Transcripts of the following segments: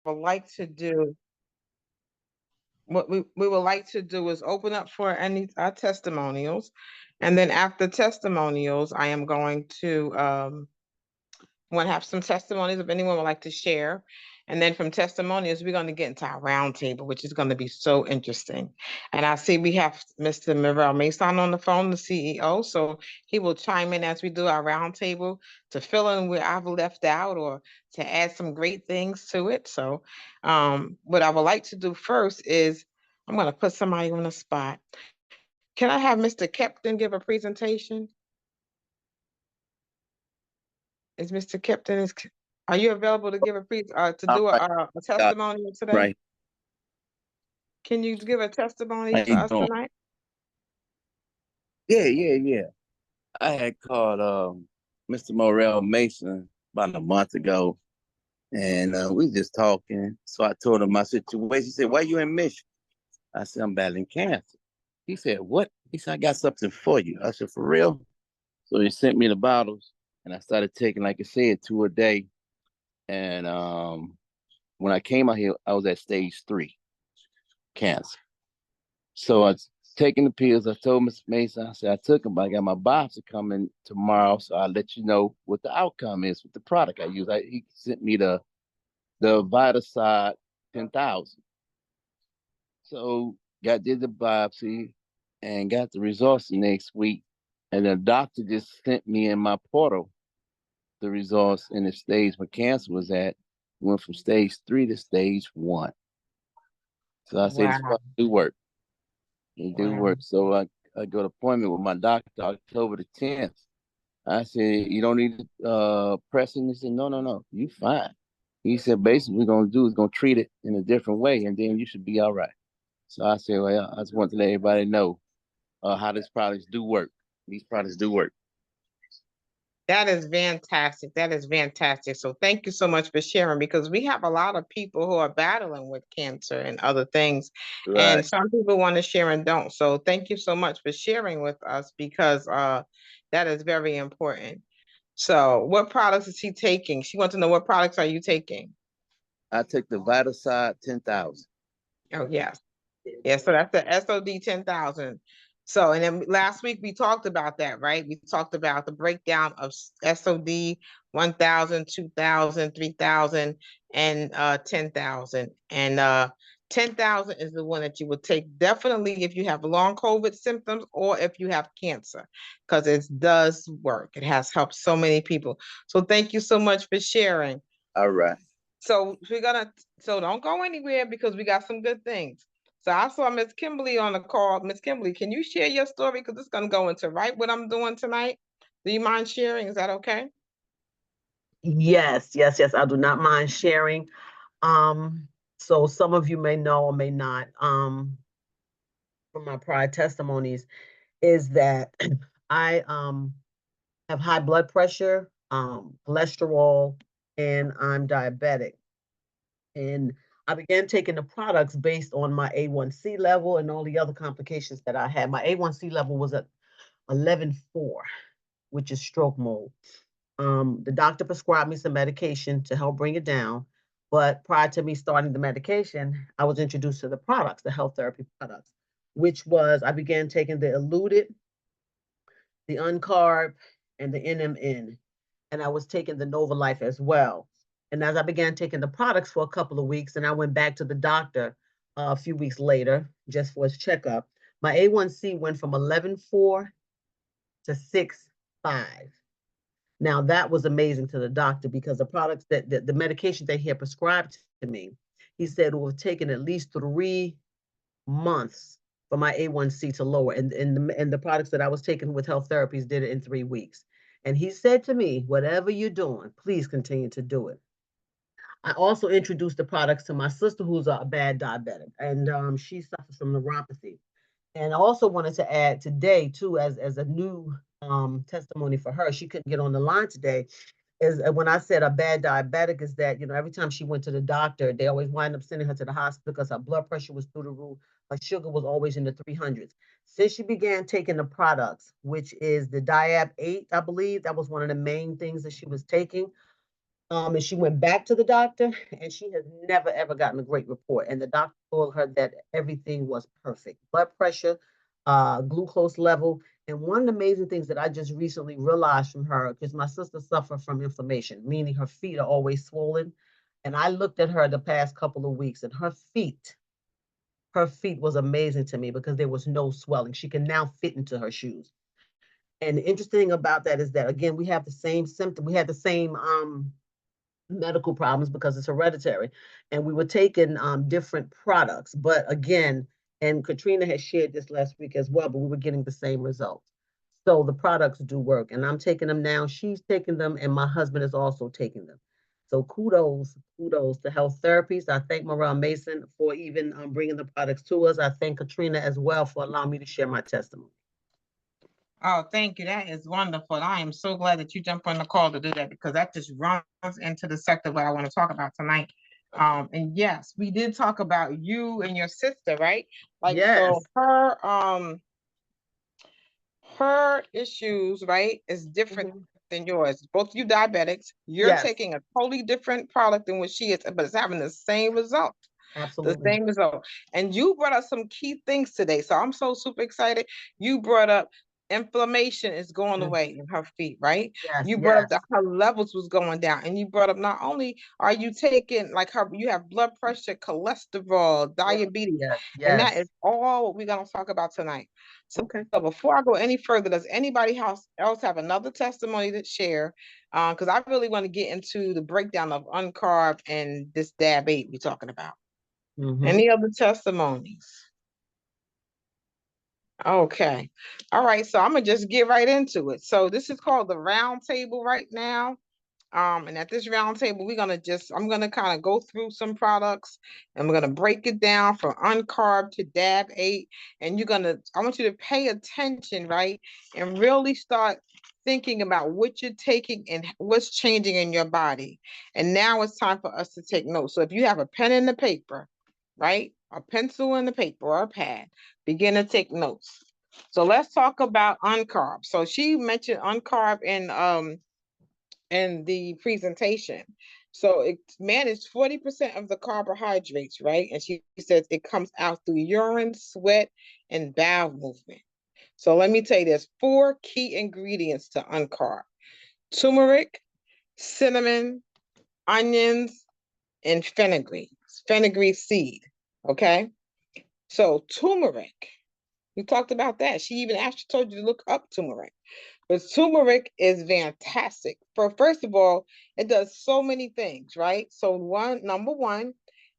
would like to do what we would like to do is open up for any testimonials, and then after testimonials, I am going to want to have some testimonies if anyone would like to share. And then from testimonials, we're going to get into our roundtable, which is going to be so interesting. And I see we have Mr. Mirel Mason on the phone, the CEO. So he will chime in as we do our roundtable to fill in where I've left out or to add some great things to it. So what I would like to do first is I'm going to put somebody on the spot. Can I have Mr. Kepton give a presentation? Is Mr. Kipton are you available to give to All do right, a got testimonial today? right. Can you give a testimony How to you us doing? tonight? Yeah. I had called Mr. Morel Mason about a month ago, and we just talking. So I told him my situation. He said, "Why you in Michigan?" I said, "I'm battling cancer." He said, "What?" He said, "I got something for you." I said, "For real?" So he sent me the bottles, and I started taking, like I said, two a day. And when I came out here, I was at stage 3 cancer. So I taking the pills. I told Mr. Mason, I said I took them, but I got my biopsy coming tomorrow, so I'll let you know what the outcome is with the product I use. He sent me the Vitaside 10,000. So did the biopsy and got the results next week, and the doctor just sent me in my portal the results in the stage my cancer was at. Went from stage 3 to stage 1. So I say this Wow. product do work. It do Wow. work. So I got an appointment with my doctor October the 10th. I said, you don't need pressing. He said, no, you fine. He said, basically, we're gonna do is gonna treat it in a different way, and then you should be all right. So I said, well, I just want to let everybody know how these products do work. These products do work. That is fantastic. That is fantastic. So thank you so much for sharing because we have a lot of people who are battling with cancer and other things. Right. And some people want to share and don't. So thank you so much for sharing with us because that is very important. So what products is she taking? She wants to know what products are you taking? I took the Vitaside 10,000. Oh, yes. Yeah, so that's the SOD 10,000. So, and then last week we talked about that, right? We talked about the breakdown of SOD 1,000, 2,000, 3,000, and 10,000. And 10,000 is the one that you would take definitely if you have long COVID symptoms or if you have cancer, because it does work. It has helped so many people. So thank you so much for sharing. All right. So we're gonna so don't go anywhere because we got some good things. So I saw Miss Kimberly on the call. Miss Kimberly, can you share your story? Because it's gonna go into right what I'm doing tonight. Do you mind sharing? Is that okay? Yes. I do not mind sharing. So some of you may know or may not, from my prior testimonies, is that I have high blood pressure, cholesterol, and I'm diabetic. And I began taking the products based on my A1C level and all the other complications that I had. My A1C level was at 11.4, which is stroke mode. The doctor prescribed me some medication to help bring it down. But prior to me starting the medication, I was introduced to the products, the health therapy products, which was I began taking the Eluded, the Uncarb, and the NMN. And I was taking the Nova Life as well. And as I began taking the products for a couple of weeks, and I went back to the doctor a few weeks later just for his checkup, my A1C went from 11.4 to 6.5. Now that was amazing to the doctor because the products that the medication that he had prescribed to me, he said it would have taken at least 3 months for my A1C to lower, and the products that I was taking with health therapies did it in 3 weeks. And he said to me, "Whatever you're doing, please continue to do it." I also introduced the products to my sister, who's a bad diabetic, and she suffers from neuropathy. And I also wanted to add today, too, as a new testimony for her. She couldn't get on the line today. Is when I said a bad diabetic, is that every time she went to the doctor, they always wind up sending her to the hospital because her blood pressure was through the roof. Her sugar was always in the 300s. Since she began taking the products, which is the Diab 8, I believe that was one of the main things that she was taking. And she went back to the doctor, and she has never ever gotten a great report. And the doctor told her that everything was perfect: blood pressure, glucose level. And one of the amazing things that I just recently realized from her, because my sister suffered from inflammation, meaning her feet are always swollen. And I looked at her the past couple of weeks, and her feet was amazing to me because there was no swelling. She can now fit into her shoes. And the interesting thing about that is that, again, we have the same symptom. We had the same medical problems because it's hereditary. And we were taking different products. But again, and Katrina has shared this last week as well, but we were getting the same results. So the products do work. And I'm taking them now. She's taking them, and my husband is also taking them. So kudos to Health Therapies. I thank Morel Mason for even bringing the products to us. I thank Katrina as well for allowing me to share my testimony. Oh, thank you. That is wonderful. I am so glad that you jumped on the call to do that, because that just runs into the sector what I want to talk about tonight. And yes, we did talk about you and your sister, right? Like, Yes. so her issues, right, is different than yours. Both you diabetics, you're Yes. taking a totally different product than what she is, but it's having the same result. Absolutely. The same result. And you brought up some key things today. So I'm so super excited. You brought up inflammation is going away in her feet, right? Yes. You brought up that her levels was going down. And you brought up, not only are you taking, like, her, you have blood pressure, cholesterol, diabetes, and that is all what we're going to talk about tonight. So, so before I go any further, does anybody else have another testimony to share? Because I really want to get into the breakdown of uncarb and this DAB 8 we're talking about. Any other testimonies? Okay. All right. So I'm gonna just get right into it. So this is called the round table right now. And at this round table, I'm gonna kind of go through some products, and we're gonna break it down from uncarb to DAB 8. And I want you to pay attention, right? And really start thinking about what you're taking and what's changing in your body. And now it's time for us to take notes. So if you have a pen and a paper, right? A pencil and a paper or a pad, begin to take notes. So let's talk about uncarb. So she mentioned uncarb in the presentation. So it managed 40% of the carbohydrates, right? And she says it comes out through urine, sweat, and bowel movement. So let me tell you, there's 4 key ingredients to uncarb: turmeric, cinnamon, onions, and fenugreek seed. Okay. So turmeric, we talked about that. She even told you to look up turmeric. But turmeric is fantastic. First of all, it does so many things, right? So number one,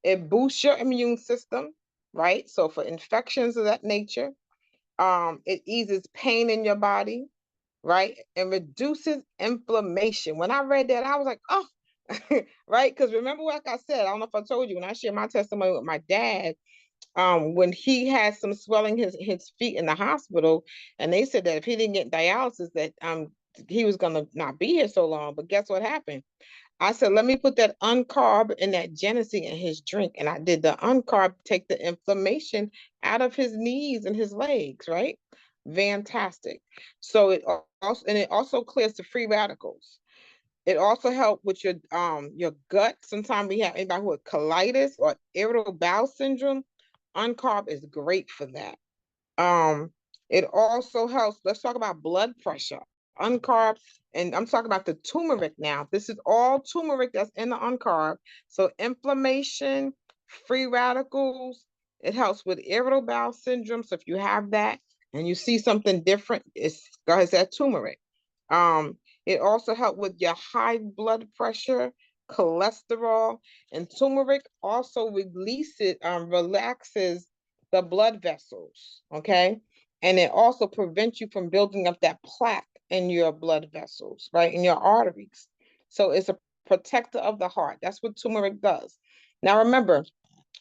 it boosts your immune system, right? So for infections of that nature, it eases pain in your body, right? And reduces inflammation. When I read that, I was like, oh, right? Because remember, like I said, I don't know if I told you, when I shared my testimony with my dad, when he had some swelling his feet in the hospital, and they said that if he didn't get dialysis, that he was gonna not be here so long. But guess what happened? I said, let me put that uncarb and that Genesee in his drink. And I did the uncarb, take the inflammation out of his knees and his legs, right? Fantastic. So it also clears the free radicals. It also helps with your gut. Sometimes we have anybody who has colitis or irritable bowel syndrome. Uncarb is great for that. It also helps. Let's talk about blood pressure. Uncarb, and I'm talking about the turmeric now. This is all turmeric that's in the uncarb. So inflammation, free radicals. It helps with irritable bowel syndrome. So if you have that and you see something different, it's that turmeric. It also helps with your high blood pressure, cholesterol, and turmeric also relaxes the blood vessels, okay? And it also prevents you from building up that plaque in your blood vessels, right? In your arteries. So it's a protector of the heart. That's what turmeric does. Now remember,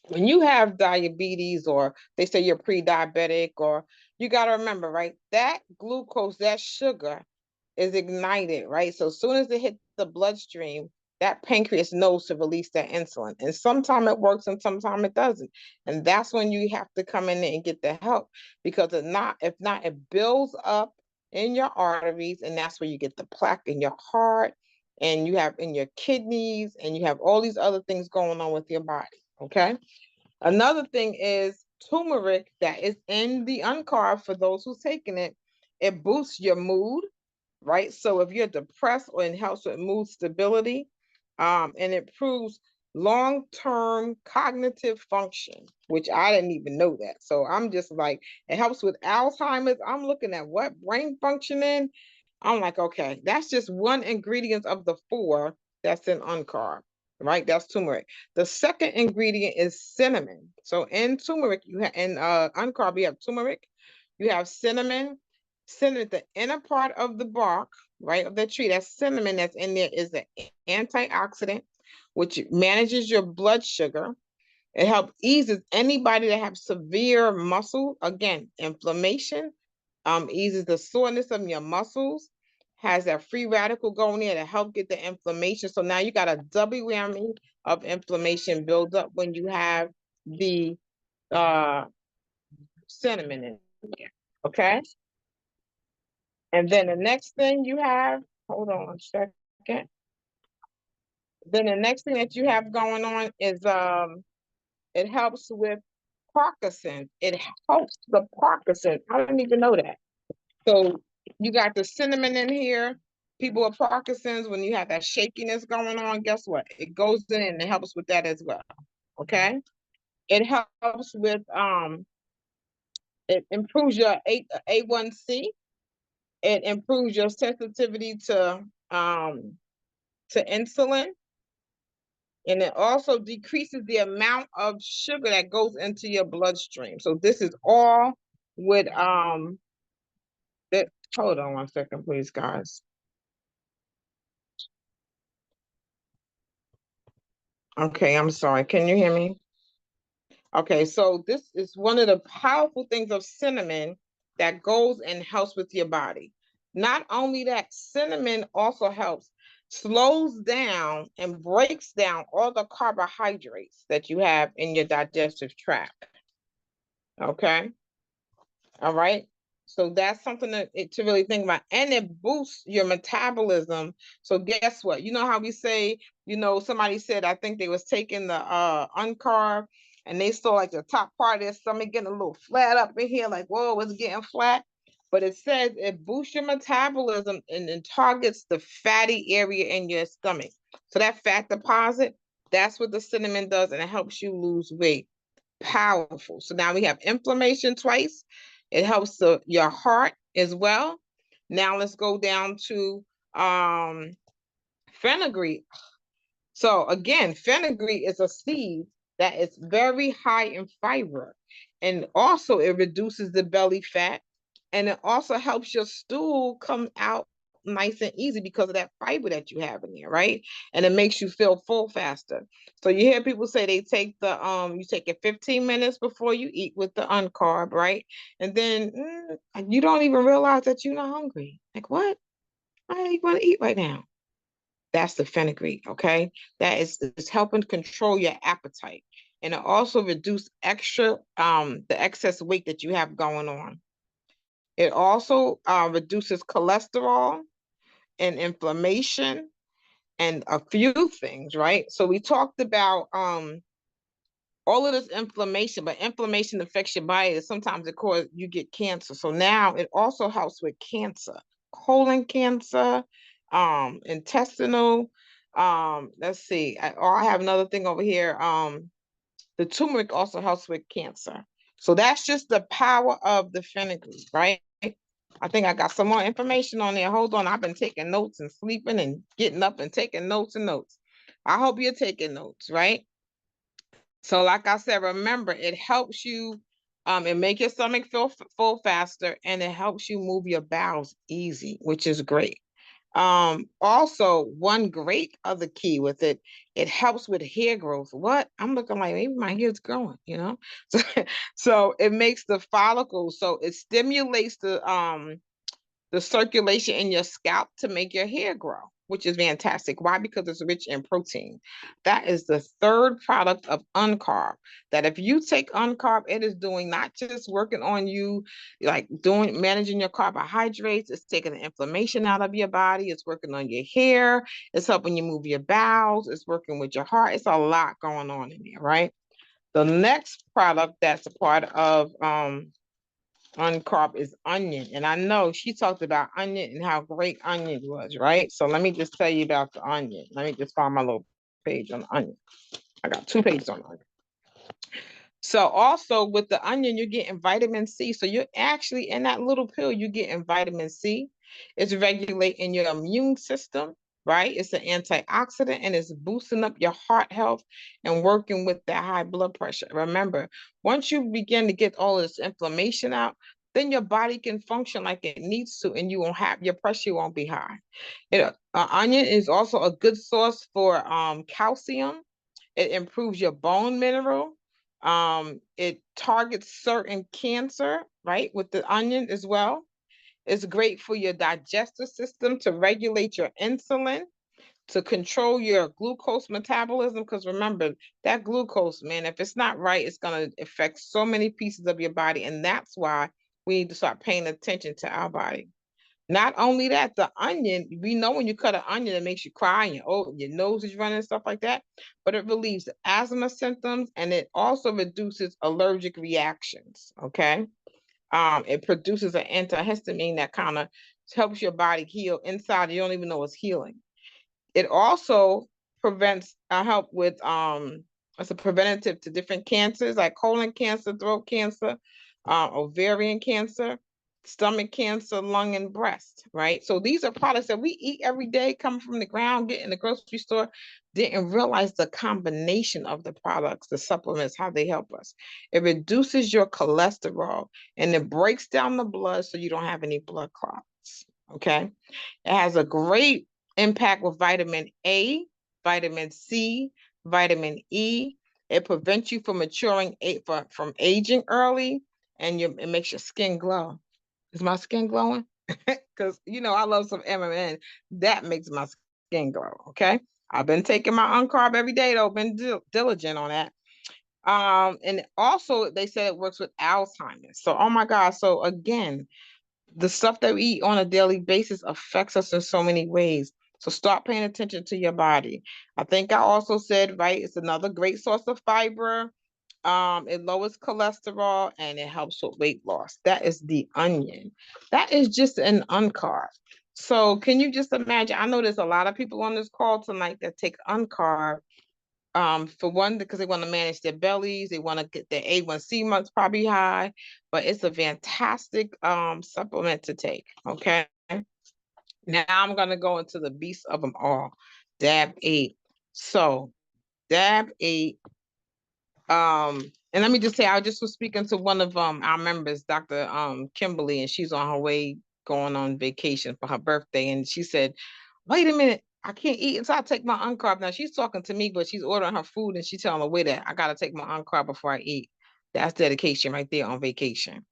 when you have diabetes, or they say you're pre-diabetic, or you got to remember, right? That glucose, that sugar is ignited, right? So as soon as it hits the bloodstream, that pancreas knows to release that insulin. And sometimes it works and sometimes it doesn't. And that's when you have to come in and get the help, because if not, it builds up in your arteries, and that's where you get the plaque in your heart and you have in your kidneys, and you have all these other things going on with your body, okay? Another thing is turmeric that is in the uncarb for those who's taking it. It boosts your mood, right? So if you're depressed, or it helps with mood stability, and it improves long-term cognitive function, which I didn't even know that. So I'm just like, it helps with Alzheimer's. I'm looking at what brain functioning. I'm like, okay, that's just one ingredient of the 4 that's in uncarb, right? That's turmeric. The second ingredient is cinnamon. So in turmeric, you have in uncarb, you have turmeric, you have cinnamon. Cinnamon, the inner part of the bark, right, of the tree, that cinnamon that's in there is an antioxidant, which manages your blood sugar. It helps eases anybody that have severe muscle, again, inflammation, eases the soreness of your muscles, has that free radical going in to help get the inflammation. So now you got a double whammy of inflammation build up when you have the uh, cinnamon in there, okay? And then the next thing you have, hold on a second. Then the next thing that you have going on is it helps with Parkinson's. It helps the Parkinson's. I didn't even know that. So you got the cinnamon in here. People with Parkinson's, when you have that shakiness going on, guess what? It goes in and it helps with that as well. Okay. It helps with it improves your A1C. It improves your sensitivity to insulin, and it also decreases the amount of sugar that goes into your bloodstream. So this is all with that. Hold on one second, please, guys. Okay, I'm sorry. Can you hear me? Okay, so this is one of the powerful things of cinnamon that goes and helps with your body. Not only that, cinnamon also helps slows down and breaks down all the carbohydrates that you have in your digestive tract. Okay. All right. So that's something to really think about. And it boosts your metabolism. So guess what? You know how we say, somebody said, I think they was taking the uncarb, and they saw like the top part of their stomach getting a little flat up in here, like, whoa, it's getting flat. But it says it boosts your metabolism and targets the fatty area in your stomach. So that fat deposit, that's what the cinnamon does, and it helps you lose weight. Powerful. So now we have inflammation twice. It helps your heart as well. Now let's go down to fenugreek. So again, fenugreek is a seed that is very high in fiber, and also it reduces the belly fat, and it also helps your stool come out nice and easy because of that fiber that you have in there, right? And it makes you feel full faster. So you hear people say they take you take it 15 minutes before you eat with the uncarb, right? And then you don't even realize that you're not hungry. Like, what? I ain't want to eat right now. That's the fenugreek, okay? That is helping control your appetite. And it also reduce the excess weight that you have going on. It also reduces cholesterol and inflammation and a few things, right? So we talked about all of this inflammation, but inflammation affects your body, and sometimes it causes you get cancer. So now it also helps with cancer, colon cancer, intestinal. Let's see. I have another thing over here. The turmeric also helps with cancer. So that's just the power of the fenugreek, right? I think I got some more information on there. Hold on. I've been taking notes and sleeping and getting up and taking notes and notes. I hope you're taking notes, right? So like I said, remember, it helps you it make your stomach feel full faster, and it helps you move your bowels easy, which is great. Also, one great other key with it, it helps with hair growth. What? I'm looking like maybe my hair's growing, So, so it makes the follicles, so it stimulates the circulation in your scalp to make your hair grow, which is fantastic. Why? Because it's rich in protein. That is the third product of Uncarb. That if you take Uncarb, it is doing not just working on you, like doing managing your carbohydrates. It's taking the inflammation out of your body. It's working on your hair. It's helping you move your bowels. It's working with your heart. It's a lot going on in there, right? The next product that's a part of Uncarb is onion. And I know she talked about onion and how great onion was, right? So let me just tell you about the onion. Let me just find my little page on onion. I got 2 pages on onion. So also with the onion, you're getting vitamin C. So you're actually in that little pill, you're getting vitamin C. It's regulating your immune system, right? It's an antioxidant and it's boosting up your heart health and working with that high blood pressure. Remember, once you begin to get all this inflammation out, then your body can function like it needs to, and you won't have your pressure won't be high. Onion is also a good source for calcium. It improves your bone mineral. It targets certain cancer, right, with the onion as well. It's great for your digestive system to regulate your insulin, to control your glucose metabolism. Because remember, that glucose, man, if it's not right, it's going to affect so many pieces of your body. And that's why we need to start paying attention to our body. Not only that, the onion, we know when you cut an onion, it makes you cry and your nose is running and stuff like that, but it relieves asthma symptoms and it also reduces allergic reactions, okay? It produces an antihistamine that kind of helps your body heal inside. You don't even know it's healing. It also prevents help with it's a preventative to different cancers like colon cancer, throat cancer, ovarian cancer, stomach cancer, lung and breast, right? So these are products that we eat every day, coming from the ground, get in the grocery store. Didn't realize the combination of the products, the supplements, how they help us. It reduces your cholesterol and it breaks down the blood so you don't have any blood clots, okay? It has a great impact with vitamin A, vitamin C, vitamin E. It prevents you from maturing, from aging early, and it makes your skin glow. Is my skin glowing? Because, I love some M&M. That makes my skin glow, okay? I've been taking my Uncarb every day, though. Been diligent on that. And also, they said it works with Alzheimer's. So, oh my God. So, again, the stuff that we eat on a daily basis affects us in so many ways. So start paying attention to your body. I think I also said, right, it's another great source of fiber. It lowers cholesterol and it helps with weight loss. That is the onion. That is just an Uncarb. So can you just imagine? I know there's a lot of people on this call tonight that take Uncarb. For one, because they want to manage their bellies, they want to get their A1C months probably high, but it's a fantastic supplement to take. Okay. Now I'm gonna go into the beast of them all, DAB 8. So DAB 8, and let me just say, I just was speaking to one of our members, Dr. Kimberly, and she's on her way going on vacation for her birthday, and she said, wait a minute, I can't eat until I take my Uncarb. Now she's talking to me, but she's ordering her food and she's telling the way that I gotta take my Uncarb before I eat. That's dedication right there on vacation.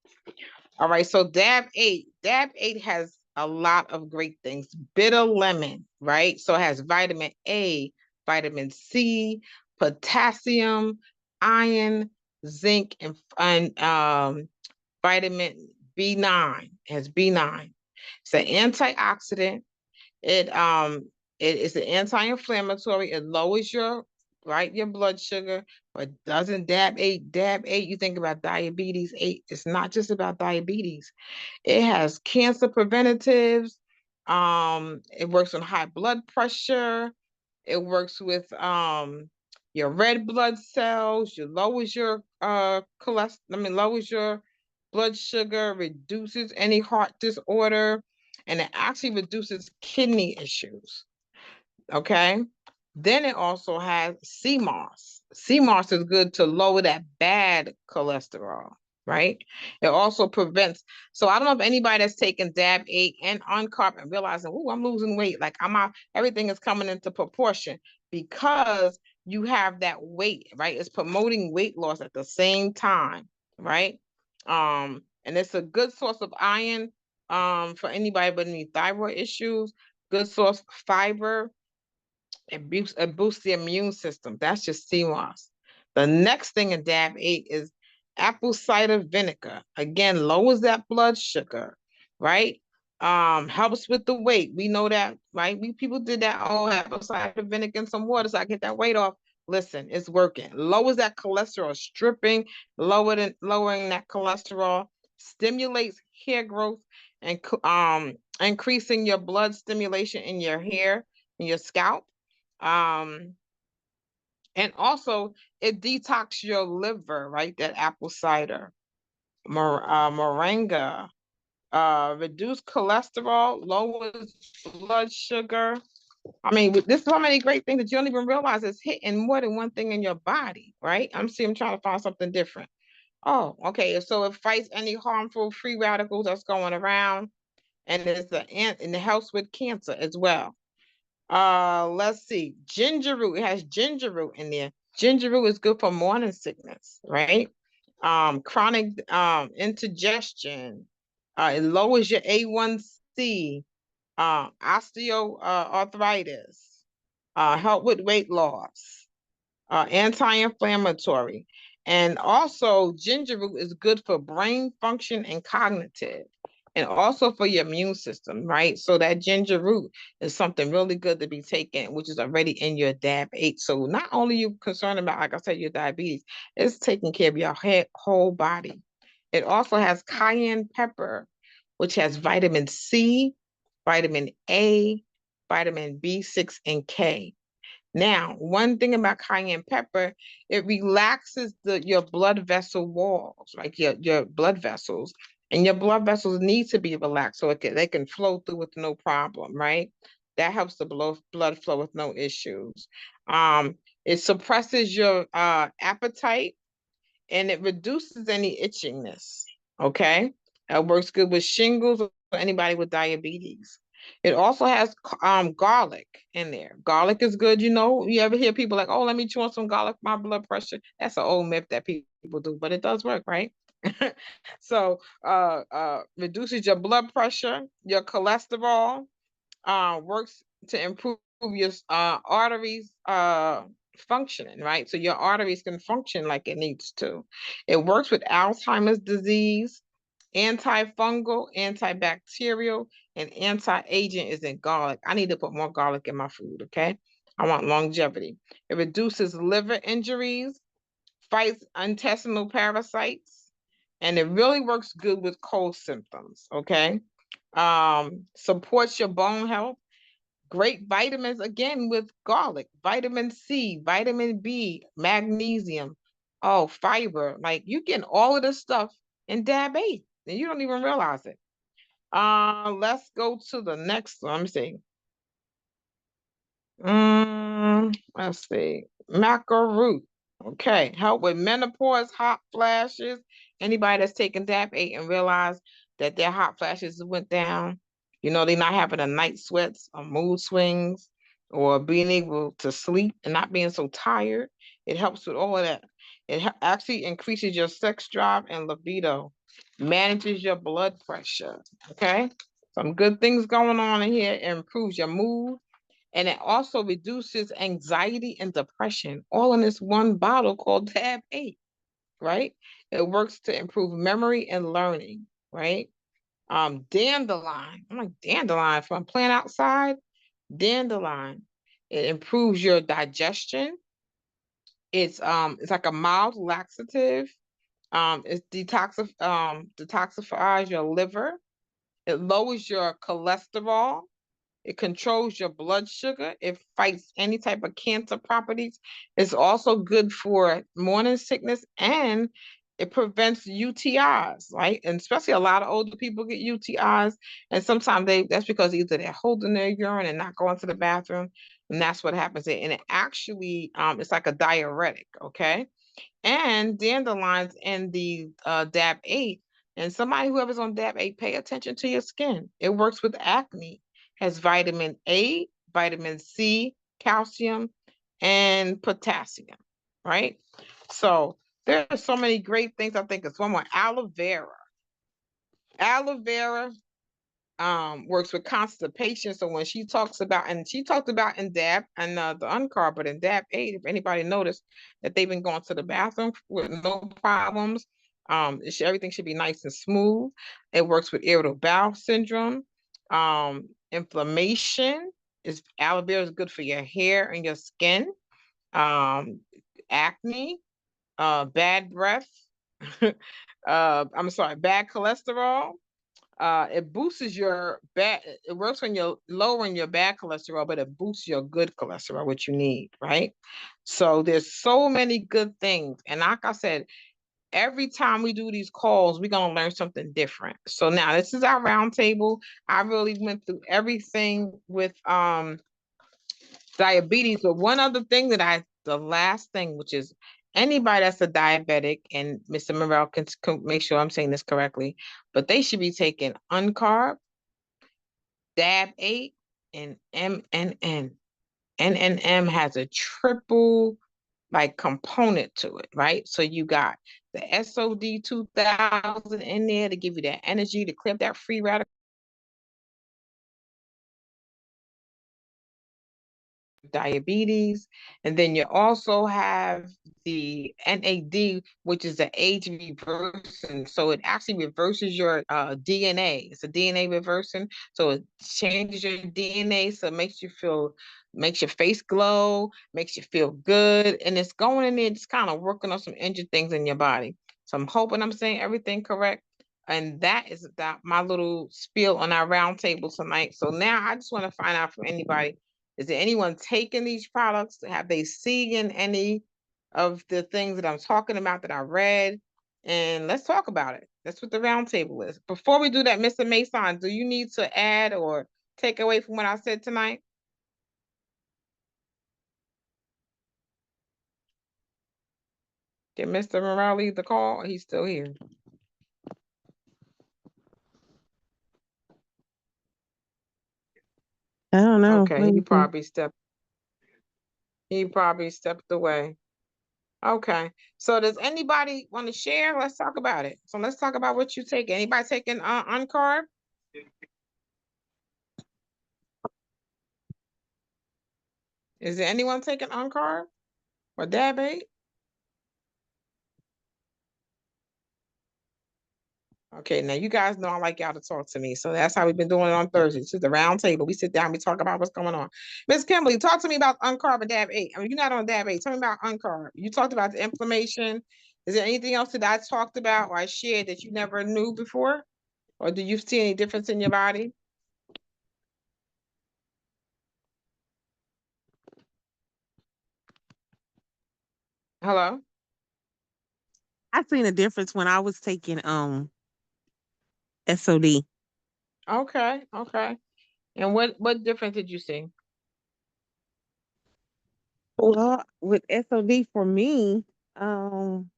All right, so DAB 8. DAB 8 has a lot of great things. Bitter lemon, right? So it has vitamin A, vitamin C, potassium, iron, zinc, and vitamin B9. It has B9. It's an antioxidant. It is an anti-inflammatory. It lowers your blood sugar, but doesn't DAB 8, you think about diabetes 8. It's not just about diabetes. It has cancer preventatives. It works on high blood pressure. It works with your red blood cells. It lowers your lowers your blood sugar, reduces any heart disorder, and it actually reduces kidney issues. Okay. Then it also has sea moss. Sea moss is good to lower that bad cholesterol, right? It also prevents. So I don't know if anybody that's taken DAB 8 and Uncarb and realizing, oh, I'm losing weight. Like everything is coming into proportion because you have that weight, right? It's promoting weight loss at the same time, right? And it's a good source of iron for anybody with any thyroid issues. good source of fiber. It boosts the immune system. That's just sea moss. The next thing in DAB8 is apple cider vinegar. Again, lowers that blood sugar, right? Helps with the weight. We know that, right? We people did that. Oh, apple cider vinegar and some water so I get that weight off. Listen, it's working. Lowers that cholesterol, stripping, lowering that cholesterol, stimulates hair growth, and increasing your blood stimulation in your hair and your scalp. Um, and also it detox your liver, right? That apple cider, moringa, reduce cholesterol, lowers blood sugar. I mean, there's so many great things that you don't even realize it's hitting more than one thing in your body, right? I'm trying to find something different. Oh, okay. So it fights any harmful free radicals that's going around, and and it helps with cancer as well. Let's see. Ginger root. It has ginger root in there. Ginger root is good for morning sickness, right? Chronic indigestion. It lowers your A1C. Osteoarthritis. Help with weight loss. Anti-inflammatory. And also, ginger root is good for brain function and cognitive, and also for your immune system, right? So that ginger root is something really good to be taken, which is already in your DAB8. So not only you concerned about, like I said, your diabetes, it's taking care of your whole body. It also has cayenne pepper, which has vitamin C, vitamin A, vitamin B6, and K. Now, one thing about cayenne pepper, it relaxes your blood vessel walls, like your blood vessels. And your blood vessels need to be relaxed so they can flow through with no problem, right? That helps the blood flow with no issues. It suppresses your appetite, and it reduces any itchiness. Okay, it works good with shingles or anybody with diabetes. It also has garlic in there. Garlic is good. You ever hear people like, oh, let me chew on some garlic for my blood pressure? That's an old myth that people do, but it does work, right? So reduces your blood pressure, your cholesterol, works to improve your arteries functioning, right? So your arteries can function like it needs to. It works with Alzheimer's disease, antifungal, antibacterial, and anti-aging is in garlic. I need to put more garlic in my food, okay? I want longevity. It reduces liver injuries, fights intestinal parasites, and it really works good with cold symptoms, okay? Supports your bone health. Great vitamins again with garlic, vitamin C, vitamin B, magnesium, oh, fiber. Like you getting all of this stuff in DAB8 and you don't even realize it. Let's go to the next one. Let me see. Let's see. Maca root. Okay, help with menopause, hot flashes. Anybody that's taking DAP8 and realize that their hot flashes went down, they're not having a night sweats or mood swings or being able to sleep and not being so tired. It helps with all of that. It actually increases your sex drive and libido, manages your blood pressure. Okay, some good things going on in here. It improves your mood, and it also reduces anxiety and depression, all in this one bottle called Tab 8, right? It works to improve memory and learning, right? Dandelion. I'm like, dandelion from playing outside. Dandelion. It improves your digestion. It's like a mild laxative. It detoxifies your liver. It lowers your cholesterol. It controls your blood sugar. It fights any type of cancer properties. It's also good for morning sickness, and it prevents UTIs, right? And especially a lot of older people get UTIs. And sometimes that's because either they're holding their urine and not going to the bathroom. And that's what happens. And it actually, it's like a diuretic, okay? And dandelions in the DAB8. And somebody whoever's on DAB8, pay attention to your skin. It works with acne, has vitamin A, vitamin C, calcium, and potassium, right? So there are so many great things. I think it's one more, aloe vera. Aloe vera works with constipation. So when she talks about, and she talked about in DAB and the uncarb, but in DAB 8, if anybody noticed that they've been going to the bathroom with no problems, everything should be nice and smooth. It works with irritable bowel syndrome, inflammation. Aloe vera is good for your hair and your skin, acne, bad breath, I'm sorry, bad cholesterol. It boosts your bad, it works when you're lowering your bad cholesterol, but it boosts your good cholesterol, which you need, right? So there's so many good things. And like I said, every time we do these calls, we're gonna learn something different. So now this is our roundtable. I really went through everything with diabetes, but one other thing the last thing, which is anybody that's a diabetic, and Mr. Morrell can make sure I'm saying this correctly, but they should be taking uncarb, DAB8, and MNN. NNM has a triple like component to it, right? So you got the SOD 2000 in there to give you that energy to clear that free radical diabetes. And then you also have the NAD, which is the age reversing. So it actually reverses your DNA. It's a DNA reversing. So it changes your DNA. So it makes your face glow, makes you feel good. And it's going in there, just kind of working on some injured things in your body. So I'm hoping I'm saying everything correct. And that is my little spiel on our roundtable tonight. So now I just want to find out from anybody, is there anyone taking these products? Have they seen any of the things that I'm talking about that I read? And let's talk about it. That's what the roundtable is. Before we do that, Mr. Mason, do you need to add or take away from what I said tonight? Did Mr. Morale leave the call? Or he's still here? I don't know. Okay, he probably stepped away. Okay. So does anybody want to share? Let's talk about it. So let's talk about what you take. Anybody taking uncarb? Is there anyone taking uncarb or DAB8? Okay, now you guys know I like y'all to talk to me. So that's how we've been doing it on Thursdays. It's the round table. We sit down, we talk about what's going on. Miss Kimberly, talk to me about uncarb and DAB8. I mean, you're not on DAB8. Tell me about uncarb. You talked about the inflammation. Is there anything else that I talked about or I shared that you never knew before? Or do you see any difference in your body? Hello? I seen a difference when I was taking SOD. Okay, okay. And what difference did you see? Well, with SOD for me, um,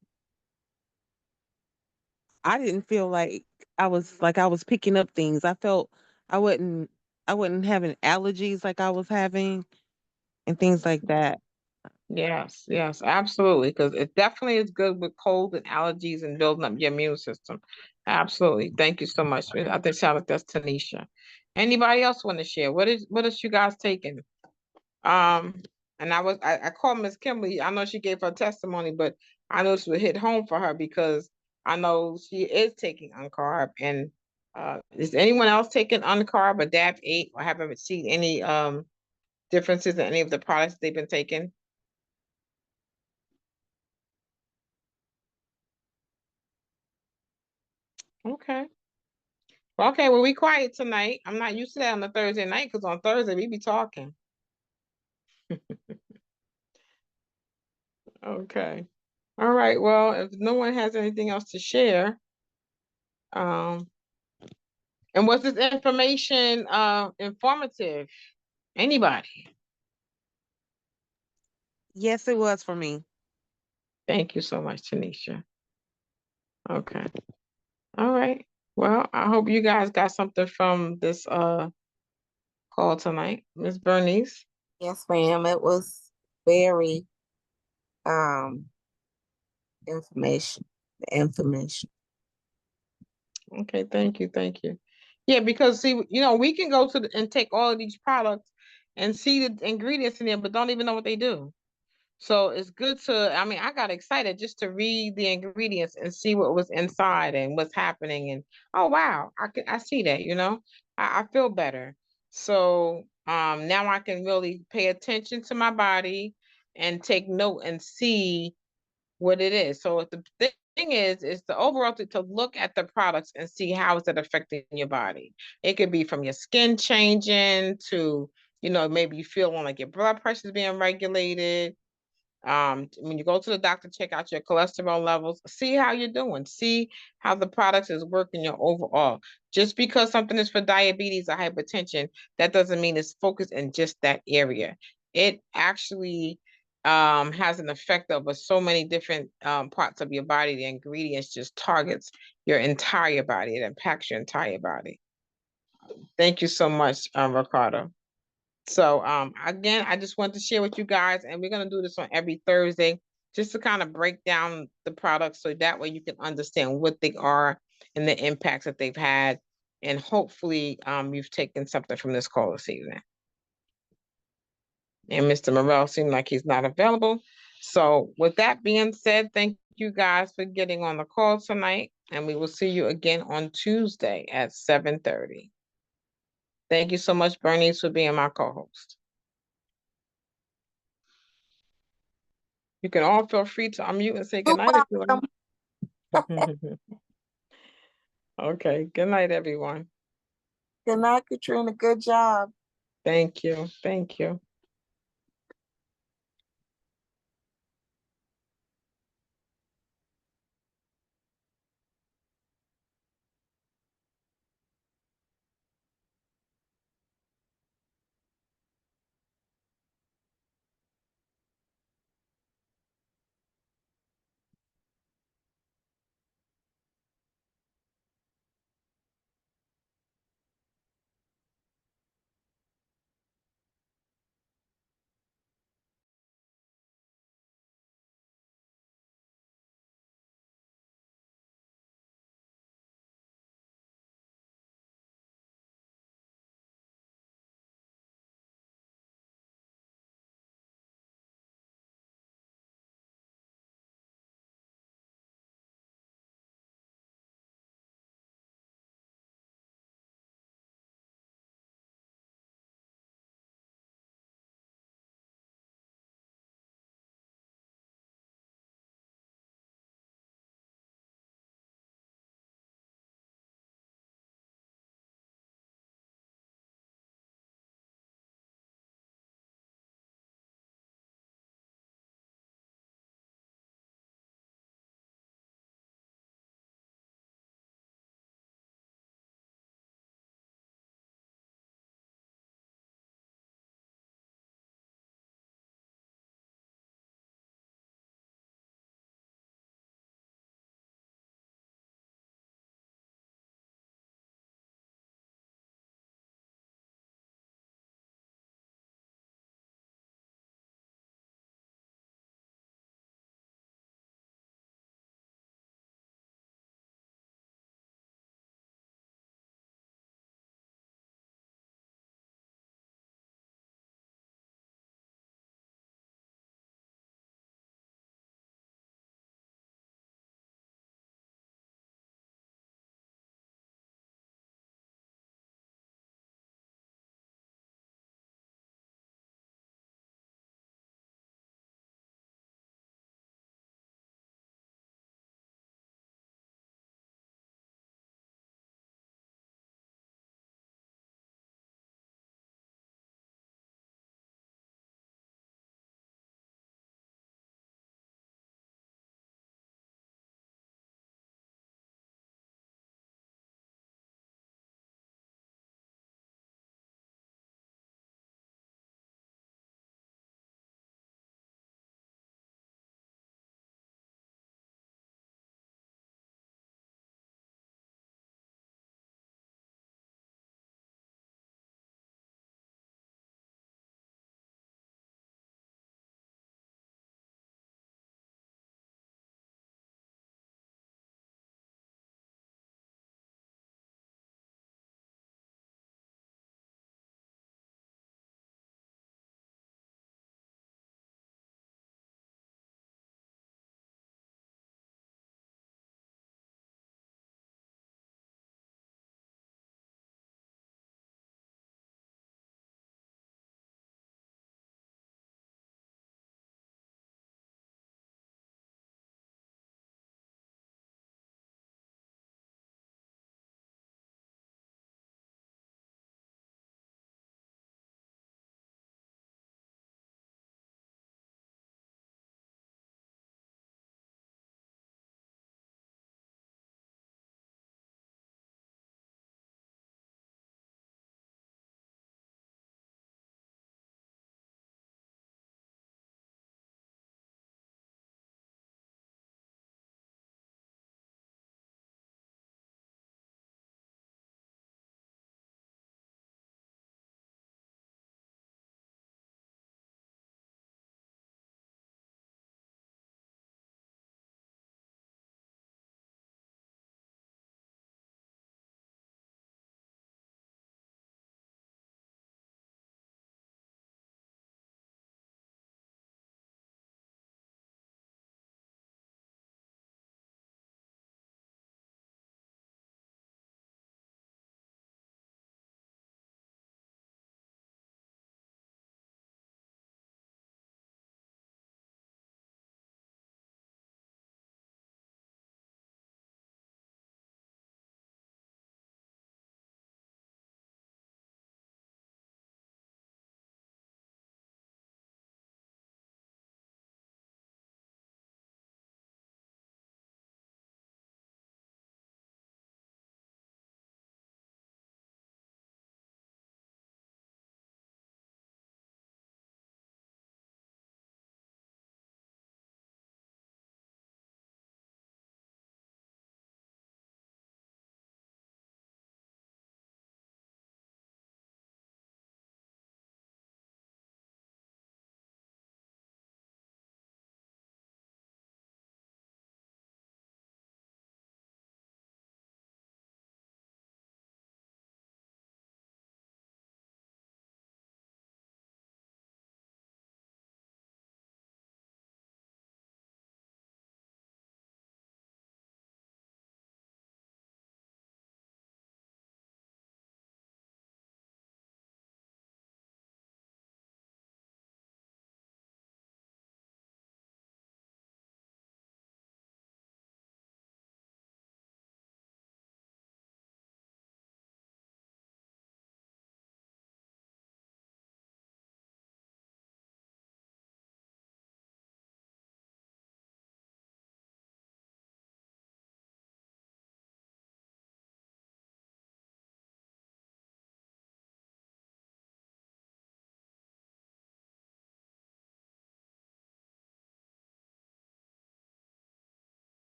I didn't feel like I was picking up things. I felt I wasn't I wasn't having allergies like I was having and things like that. Yes, yes, absolutely. Because it definitely is good with colds and allergies and building up your immune system. Absolutely. Thank you so much. I think sound like that's Tanisha. Anybody else want to share? What is you guys taking? Um, and I called Miss Kimberly. I know she gave her testimony, but I know this would hit home for her because I know she is taking uncarb. And is anyone else taking uncarb or DAP8 or haven't seen any differences in any of the products they've been taking? Okay. Okay, well, we quiet tonight. I'm not used to that on a Thursday night because on Thursday we be talking. Okay. All right. Well, if no one has anything else to share, um, and was this information informative? Anybody? Yes, it was for me. Thank you so much, Tanisha. Okay. All right. Well, I hope you guys got something from this call tonight. Miss Bernice. Yes, ma'am. It was very um information. Information. Okay, thank you, thank you. Yeah, because see, we can go to and take all of these products and see the ingredients in there, but don't even know what they do. So it's good to, I mean, I got excited just to read the ingredients and see what was inside and what's happening. And oh wow, I see that, I feel better. So now I can really pay attention to my body and take note and see what it is. So the thing is the overall to look at the products and see how is it affecting your body. It could be from your skin changing to, maybe you feel like your blood pressure is being regulated. When you go to the doctor, check out your cholesterol levels, see how you're doing, see how the products is working your overall. Just because something is for diabetes or hypertension, that doesn't mean it's focused in just that area. It actually has an effect over so many different parts of your body. The ingredients just targets your entire body. It impacts your entire body. Thank you so much, Ricardo. So again, I just wanted to share with you guys, and we're going to do this on every Thursday just to kind of break down the products so that way you can understand what they are and the impacts that they've had. And hopefully you've taken something from this call this evening. And Mr. Morrell seemed like he's not available. So with that being said, thank you guys for getting on the call tonight. And we will see you again on Tuesday at 7:30. Thank you so much, Bernice, for being my co-host. You can all feel free to unmute and say You're goodnight if you welcome. like. Okay, good night, everyone. Good night, Katrina. Good job. Thank you. Thank you.